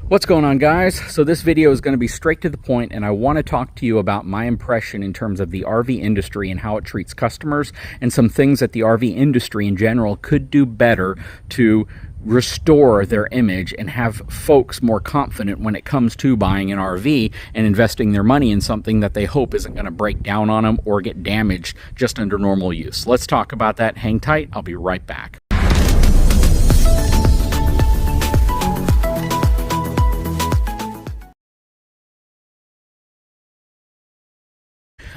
What's going on, guys? So this video is going to be straight to the point, and I want to talk to you about my impression in terms of the RV industry and how it treats customers, and some things that the RV industry in general could do better to restore their image and have folks more confident when it comes to buying an RV and investing their money in something that they hope isn't going to break down on them or get damaged just under normal use. Let's talk about that. Hang tight. I'll be right back.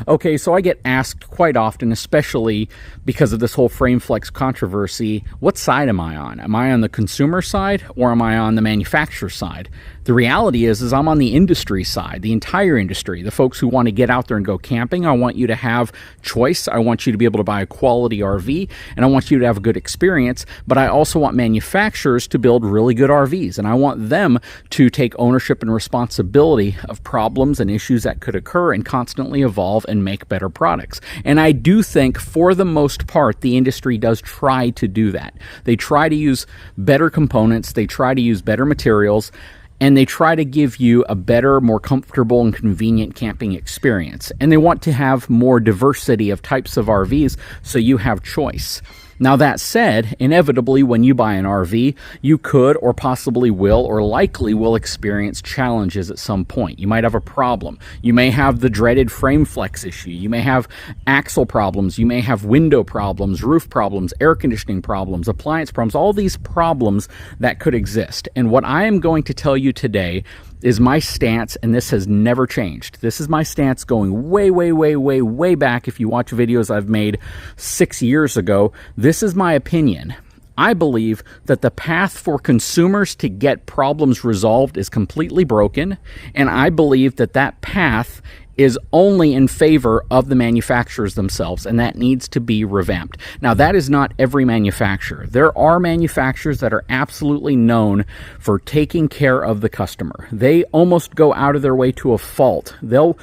Okay, so I get asked quite often, especially because of this whole frame flex controversy, what side am I on? Am I on the consumer side or am I on the manufacturer side? The reality is I'm on the industry side, the entire industry, the folks who want to get out there and go camping. I want you to have choice. I want you to be able to buy a quality RV, and I want you to have a good experience, but I also want manufacturers to build really good RVs, and I want them to take ownership and responsibility of problems and issues that could occur and constantly evolve and make better products. And I do think, for the most part, the industry does try to do that. They try to use better components, they try to use better materials, and they try to give you a better, more comfortable and convenient camping experience. And they want to have more diversity of types of RVs so you have choice. Now, that said, inevitably when you buy an RV, you could or possibly will or likely will experience challenges at some point. You might have a problem. You may have the dreaded frame flex issue. You may have axle problems. You may have window problems, roof problems, air conditioning problems, appliance problems, all these problems that could exist. And what I am going to tell you today is my stance, and this has never changed. This is my stance going way back. If you watch videos I've made 6 years ago, this is my opinion. I believe that the path for consumers to get problems resolved is completely broken, and I believe that that path is only in favor of the manufacturers themselves, and that needs to be revamped. Now, that is not every manufacturer. There are manufacturers that are absolutely known for taking care of the customer. They almost go out of their way to a fault. They'll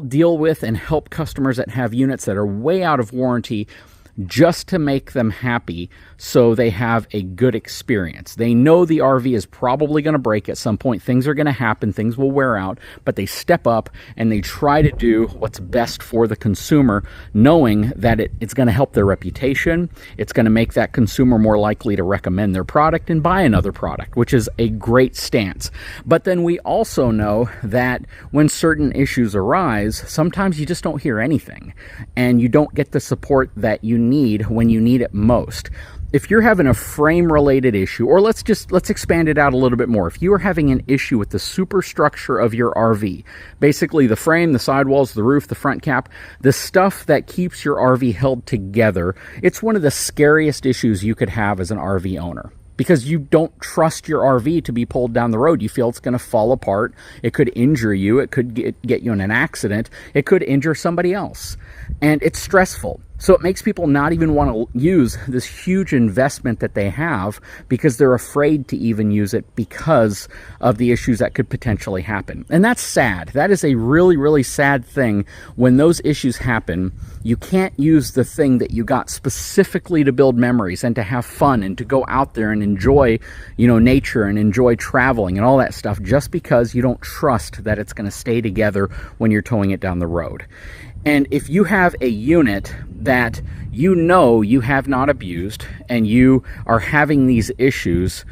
deal with and help customers that have units that are way out of warranty just to make them happy so they have a good experience. They know the RV is probably going to break at some point. Things are going to happen. Things will wear out, but they step up and they try to do what's best for the consumer, knowing that it's going to help their reputation. It's going to make that consumer more likely to recommend their product and buy another product, which is a great stance. But then we also know that when certain issues arise, sometimes you just don't hear anything and you don't get the support that you need when you need it most. If you're having a frame related issue, or let's expand it out a little bit more. If you are having an issue with the superstructure of your RV, basically the frame, the sidewalls, the roof, the front cap, the stuff that keeps your RV held together, it's one of the scariest issues you could have as an RV owner, because you don't trust your RV to be pulled down the road. You feel it's going to fall apart. It could injure you. It could get you in an accident. It could injure somebody else. And it's stressful. So it makes people not even want to use this huge investment that they have, because they're afraid to even use it because of the issues that could potentially happen. And that's sad. That is a really sad thing. When those issues happen, you can't use the thing that you got specifically to build memories and to have fun and to go out there and enjoy, nature and enjoy traveling and all that stuff, just because you don't trust that it's going to stay together when you're towing it down the road. And if you have a unit that you have not abused and you are having these issues,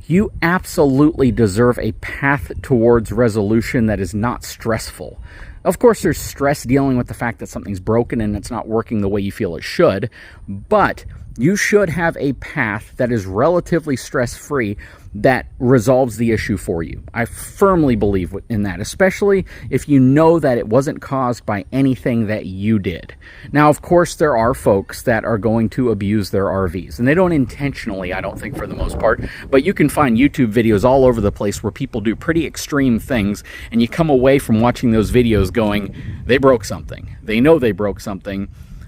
you absolutely deserve a path towards resolution that is not stressful. Of course, there's stress dealing with the fact that something's broken and it's not working the way you feel it should, but you should have a path that is relatively stress-free that resolves the issue for you. I firmly believe in that, especially if you know that it wasn't caused by anything that you did. Now, of course, there are folks that are going to abuse their RVs, and they don't intentionally, I don't think, for the most part, but you can find YouTube videos all over the place where people do pretty extreme things, and you come away from watching those videos going, they broke something. They know they broke something.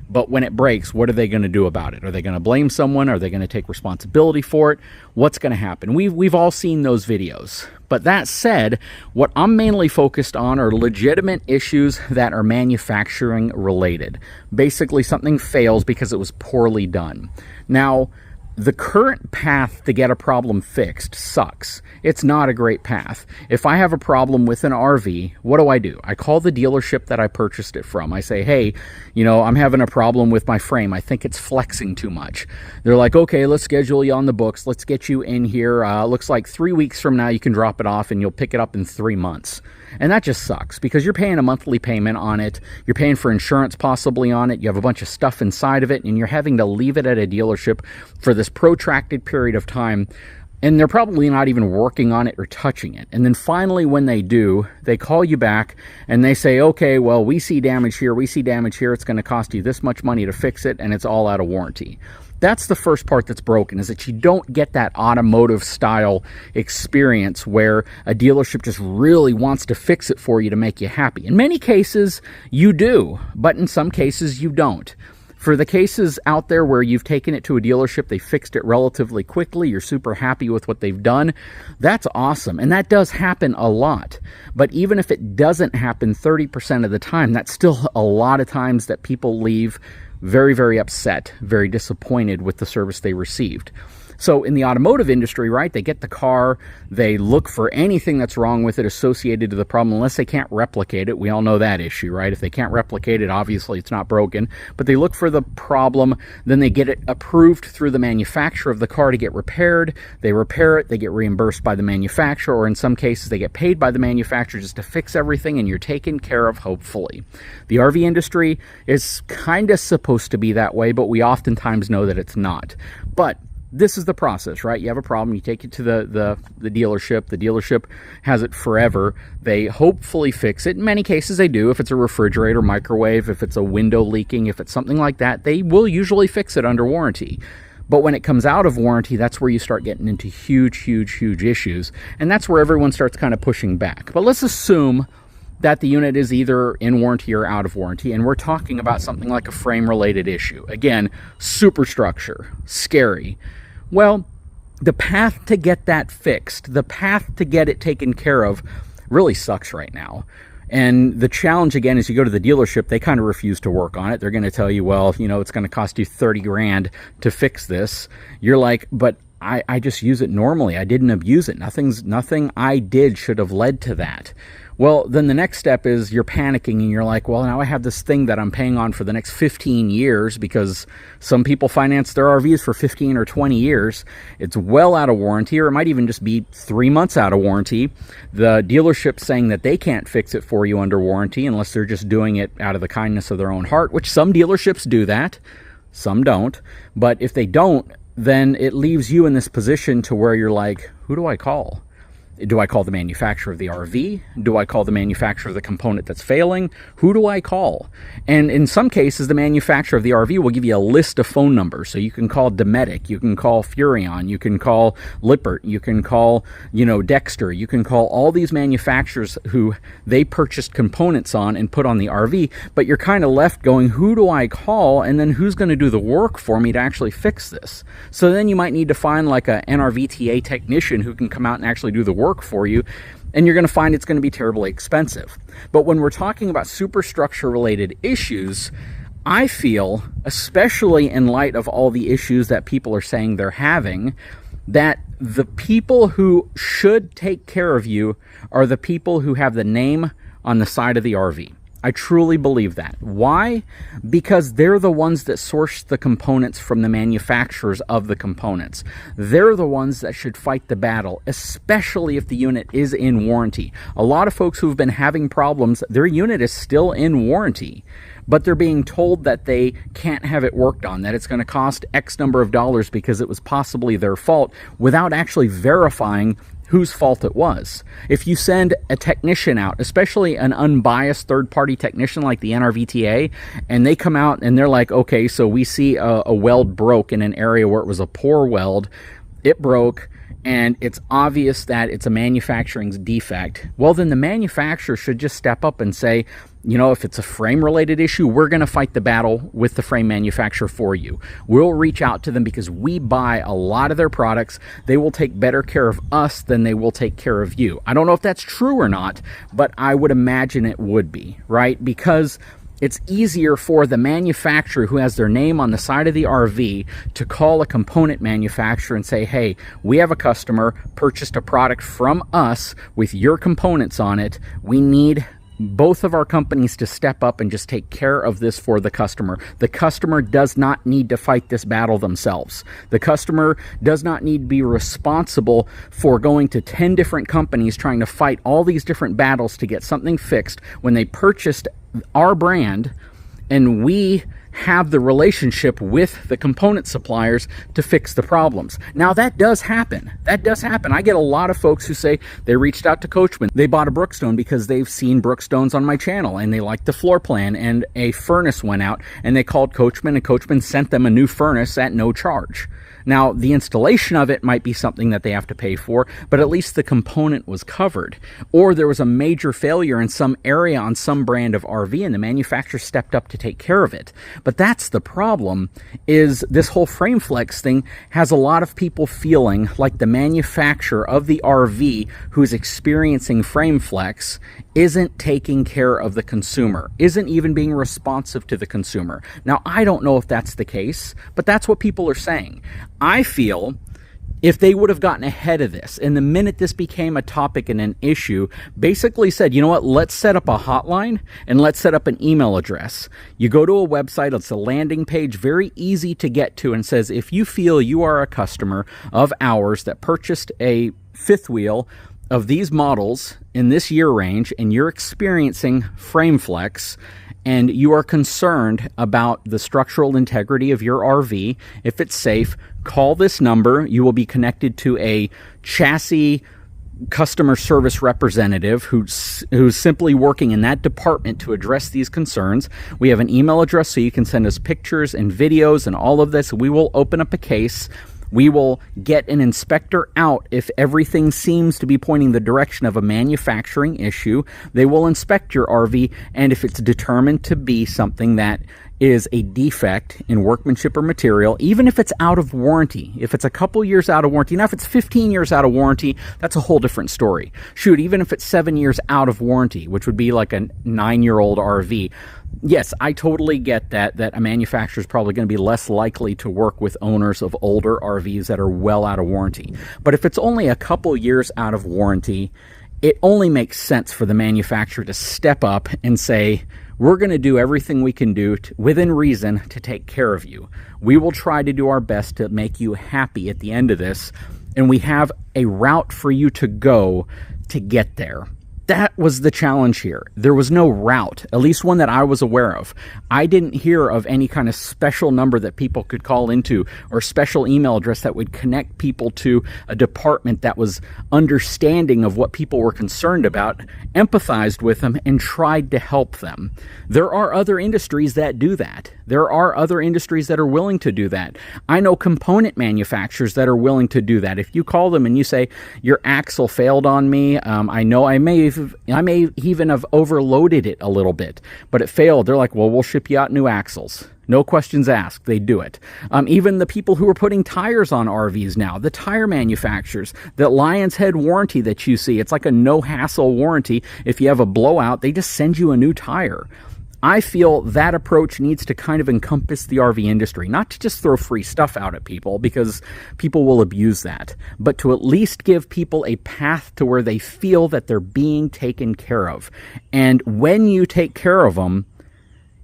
But when it breaks, what are they going to do about it? Are they going to blame someone? Are they going to take responsibility for it? What's going to happen? We've all seen those videos. But that said, what I'm mainly focused on are legitimate issues that are manufacturing related. Basically, something fails because it was poorly done. Now, the current path to get a problem fixed sucks. It's not a great path. If I have a problem with an RV, what do? I call the dealership that I purchased it from. I say, hey, I'm having a problem with my frame. I think it's flexing too much. They're like, okay, let's schedule you on the books. Let's get you in here. Looks like 3 weeks from now you can drop it off and you'll pick it up in 3 months. And that just sucks because you're paying a monthly payment on it. You're paying for insurance possibly on it. You have a bunch of stuff inside of it, and you're having to leave it at a dealership for this protracted period of time. And they're probably not even working on it or touching it. And then finally, when they do, they call you back and they say, okay, well, we see damage here. We see damage here. It's going to cost you this much money to fix it, and it's all out of warranty. That's the first part that's broken, is that you don't get that automotive style experience where a dealership just really wants to fix it for you to make you happy. In many cases, you do, but in some cases, you don't. For the cases out there where you've taken it to a dealership, they fixed it relatively quickly, you're super happy with what they've done, that's awesome. And that does happen a lot. But even if it doesn't happen 30% of the time, that's still a lot of times that people leave very, very upset, very disappointed with the service they received. So in the automotive industry, right, they get the car, they look for anything that's wrong with it associated to the problem, unless they can't replicate it. We all know that issue, right? If they can't replicate it, obviously it's not broken. But they look for the problem, then they get it approved through the manufacturer of the car to get repaired. They repair it, they get reimbursed by the manufacturer, or in some cases they get paid by the manufacturer just to fix everything, and you're taken care of, hopefully. The RV industry is kind of supposed to be that way, but we oftentimes know that it's not. But this is the process, right? You have a problem, you take it to the dealership. The dealership has it forever. They hopefully fix it. In many cases they do. If it's a refrigerator, microwave, if it's a window leaking, if it's something like that, they will usually fix it under warranty. But when it comes out of warranty, that's where you start getting into huge issues. And that's where everyone starts kind of pushing back. But let's assume that the unit is either in warranty or out of warranty, and we're talking about something like a frame-related issue. Again, superstructure, scary. Well, the path to get that fixed, the path to get it taken care of, really sucks right now. And the challenge, again, is you go to the dealership, they kind of refuse to work on it. They're going to tell you, well, it's going to cost you 30 grand to fix this. You're like, but I just use it normally. I didn't abuse it. Nothing I did should have led to that. Well, then the next step is you're panicking and you're like, well, now I have this thing that I'm paying on for the next 15 years because some people finance their RVs for 15 or 20 years. It's well out of warranty, or it might even just be 3 months out of warranty. The dealership saying that they can't fix it for you under warranty unless they're just doing it out of the kindness of their own heart, which some dealerships do that, some don't. But if they don't, then it leaves you in this position to where you're like, who do I call? Do I call the manufacturer of the RV? Do I call the manufacturer of the component that's failing? Who do I call? And in some cases, the manufacturer of the RV will give you a list of phone numbers. So you can call Dometic, you can call Furrion, you can call Lippert, you can call, Dexter, you can call all these manufacturers who they purchased components on and put on the RV, but you're kind of left going, who do I call? And then who's going to do the work for me to actually fix this? So then you might need to find like a NRVTA technician who can come out and actually do the work for you, and you're going to find it's going to be terribly expensive. But when we're talking about superstructure related issues, I feel, especially in light of all the issues that people are saying they're having, that the people who should take care of you are the people who have the name on the side of the RV. I truly believe that. Why? Because they're the ones that source the components from the manufacturers of the components. They're the ones that should fight the battle, especially if the unit is in warranty. A lot of folks who've been having problems, their unit is still in warranty, but they're being told that they can't have it worked on, that it's going to cost X number of dollars because it was possibly their fault, without actually verifying whose fault it was. If you send a technician out, especially an unbiased third-party technician like the NRVTA, and they come out and they're like, okay, so we see a weld broke in an area where it was a poor weld, it broke, and it's obvious that it's a manufacturing defect, well, then the manufacturer should just step up and say, if it's a frame-related issue, we're going to fight the battle with the frame manufacturer for you. We'll reach out to them because we buy a lot of their products. They will take better care of us than they will take care of you. I don't know if that's true or not, but I would imagine it would be, right? Because It's easier for the manufacturer who has their name on the side of the RV to call a component manufacturer and say, hey, we have a customer, purchased a product from us with your components on it. We need both of our companies to step up and just take care of this for the customer. The customer does not need to fight this battle themselves. The customer does not need to be responsible for going to 10 different companies trying to fight all these different battles to get something fixed when they purchased our brand and we have the relationship with the component suppliers to fix the problems. Now that does happen. That does happen. I get a lot of folks who say they reached out to Coachman. They bought a Brookstone because they've seen Brookstones on my channel and they liked the floor plan, and a furnace went out and they called Coachman and Coachman sent them a new furnace at no charge. Now, the installation of it might be something that they have to pay for, but at least the component was covered. Or there was a major failure in some area on some brand of RV and the manufacturer stepped up to take care of it. But that's the problem, is this whole FrameFlex thing has a lot of people feeling like the manufacturer of the RV who's experiencing FrameFlex isn't taking care of the consumer, isn't even being responsive to the consumer. Now, I don't know if that's the case, but that's what people are saying. I feel if they would have gotten ahead of this, and the minute this became a topic and an issue, basically said, you know what, let's set up a hotline and let's set up an email address. You go to a website, it's a landing page, very easy to get to, and says, if you feel you are a customer of ours that purchased a fifth wheel of these models in this year range and you're experiencing FrameFlex, and you are concerned about the structural integrity of your RV, if it's safe, call this number. You will be connected to a chassis customer service representative who's simply working in that department to address these concerns. We have an email address so you can send us pictures and videos and all of this. We will open up a case. We will get an inspector out if everything seems to be pointing the direction of a manufacturing issue. They will inspect your RV, and if it's determined to be something that is a defect in workmanship or material, even if it's out of warranty, if it's a couple years out of warranty, now if it's 15 years out of warranty, that's a whole different story. Shoot, even if it's 7 years out of warranty, which would be like a 9-year-old RV, yes, I totally get that a manufacturer is probably going to be less likely to work with owners of older RVs that are well out of warranty. But if it's only a couple years out of warranty, it only makes sense for the manufacturer to step up and say, we're going to do everything we can do within reason to take care of you. We will try to do our best to make you happy at the end of this, and we have a route for you to go to get there. That was the challenge here. There was no route, at least one that I was aware of. I didn't hear of any kind of special number that people could call into or special email address that would connect people to a department that was understanding of what people were concerned about, empathized with them, and tried to help them. There are other industries that do that. There are other industries that are willing to do that. I know component manufacturers that are willing to do that. If you call them and you say, your axle failed on me, I know I may even have overloaded it a little bit, but it failed. They're like, well, we'll ship you out new axles. No questions asked. They do it. Even the people who are putting tires on RVs now, the tire manufacturers, the Lion's Head warranty that you see, it's like a no-hassle warranty. If you have a blowout, they just send you a new tire. I feel that approach needs to kind of encompass the RV industry, not to just throw free stuff out at people because people will abuse that, but to at least give people a path to where they feel that they're being taken care of. And when you take care of them,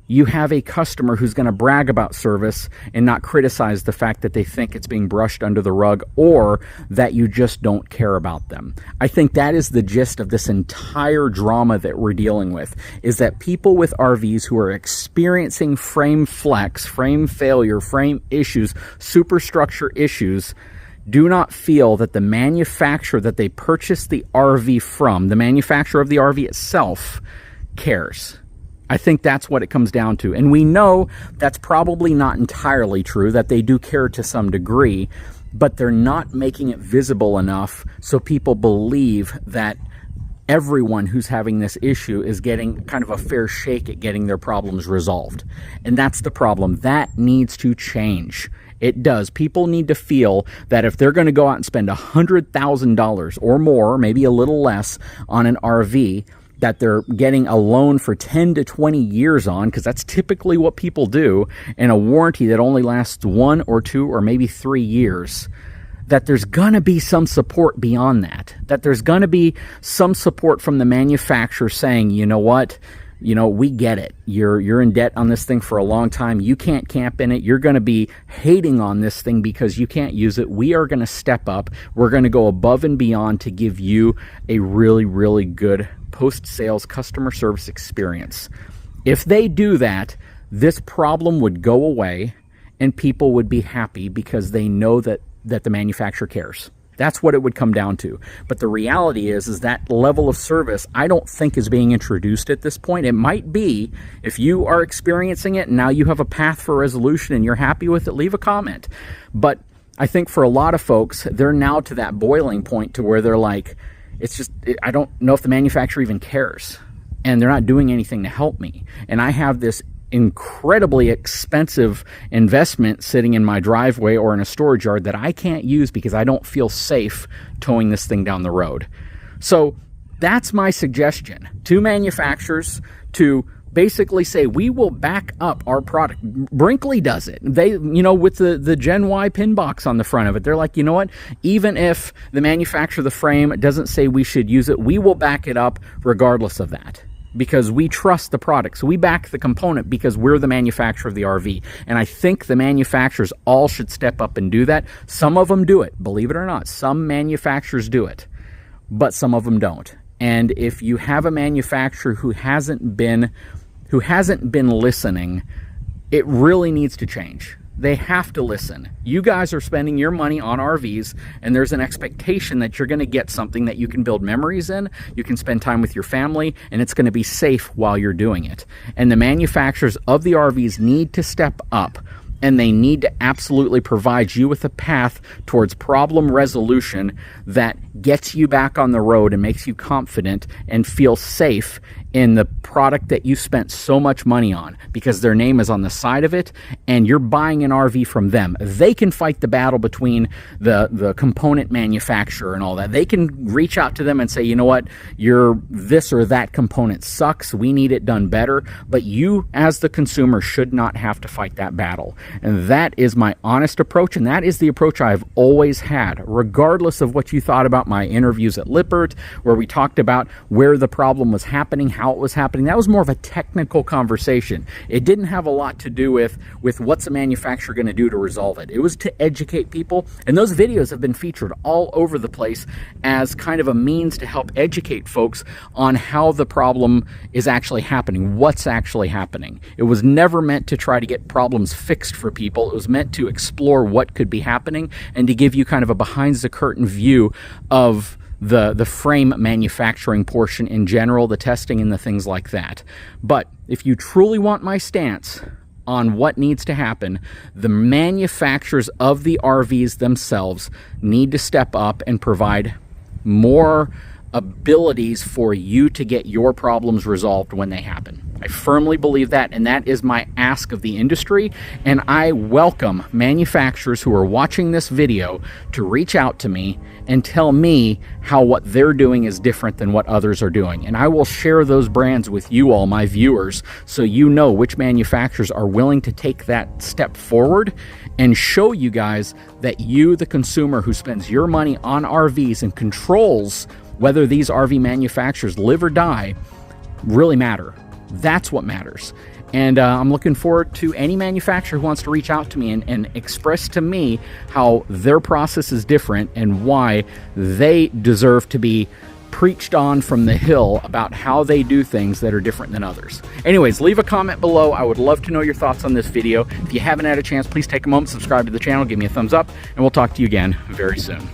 you have a customer who's going to brag about service and not criticize the fact that they think it's being brushed under the rug or that you just don't care about them. I think that is the gist of this entire drama that we're dealing with, is that people with RVs who are experiencing frame flex, frame failure, frame issues, superstructure issues, do not feel that the manufacturer that they purchased the RV from, the manufacturer of the RV itself, cares. I think that's what it comes down to. And we know that's probably not entirely true, that they do care to some degree, but they're not making it visible enough so people believe that everyone who's having this issue is getting kind of a fair shake at getting their problems resolved. And that's the problem. That needs to change. It does. People need to feel that if they're going to go out and spend $100,000 or more, maybe a little less, on an RV, that they're getting a loan for 10 to 20 years on, because that's typically what people do, and a warranty that only lasts 1 or 2 or maybe 3 years, that there's going to be some support beyond that, that there's going to be some support from the manufacturer saying, you know what, we get it. You're in debt on this thing for a long time. You can't camp in it. You're going to be hating on this thing because you can't use it. We are going to step up. We're going to go above and beyond to give you a really, really good post-sales customer service experience. If they do that, this problem would go away and people would be happy because they know that the manufacturer cares. That's what it would come down to. But the reality is that level of service, I don't think, is being introduced at this point. It might be. If you are experiencing it and now you have a path for resolution and you're happy with it, leave a comment. But I think for a lot of folks, they're now to that boiling point to where they're like, I don't know if the manufacturer even cares, and they're not doing anything to help me. And I have this incredibly expensive investment sitting in my driveway or in a storage yard that I can't use because I don't feel safe towing this thing down the road. So that's my suggestion to manufacturers, to basically say, we will back up our product. Brinkley does it. They, with the Gen Y pin box on the front of it, they're like, you know what? Even if the manufacturer of the frame doesn't say we should use it, we will back it up regardless of that, because we trust the product. So we back the component because we're the manufacturer of the RV. And I think the manufacturers all should step up and do that. Some of them do it, believe it or not. Some manufacturers do it, but some of them don't. And if you have a manufacturer who hasn't been listening, it really needs to change. They have to listen. You guys are spending your money on RVs, and there's an expectation that you're going to get something that you can build memories in, you can spend time with your family, and it's going to be safe while you're doing it. And the manufacturers of the RVs need to step up, and they need to absolutely provide you with a path towards problem resolution that gets you back on the road and makes you confident and feel safe in the product that you spent so much money on, because their name is on the side of it and you're buying an RV from them. They can fight the battle between the component manufacturer and all that. They can reach out to them and say, you know what, your this or that component sucks, we need it done better. But you as the consumer should not have to fight that battle. And that is my honest approach, and that is the approach I've always had, regardless of what you thought about my interviews at Lippert, where we talked about where the problem was happening, how it was happening. That was more of a technical conversation. It didn't have a lot to do with what's a manufacturer going to do to resolve it. It was to educate people, and those videos have been featured all over the place as kind of a means to help educate folks on how the problem is actually happening, what's actually happening. It was never meant to try to get problems fixed for people. It was meant to explore what could be happening and to give you kind of a behind the curtain view of the frame manufacturing portion in general, the testing and the things like that. But if you truly want my stance on what needs to happen, the manufacturers of the RVs themselves need to step up and provide more abilities for you to get your problems resolved when they happen. I firmly believe that, and that is my ask of the industry. And I welcome manufacturers who are watching this video to reach out to me and tell me how what they're doing is different than what others are doing. And I will share those brands with you all, my viewers, so you know which manufacturers are willing to take that step forward and show you guys that you, the consumer who spends your money on RVs and controls whether these RV manufacturers live or die, really matter. That's what matters. And I'm looking forward to any manufacturer who wants to reach out to me and express to me how their process is different and why they deserve to be preached on from the hill about how they do things that are different than others. Anyways, leave a comment below. I would love to know your thoughts on this video. If you haven't had a chance, please take a moment, subscribe to the channel, give me a thumbs up, and we'll talk to you again very soon.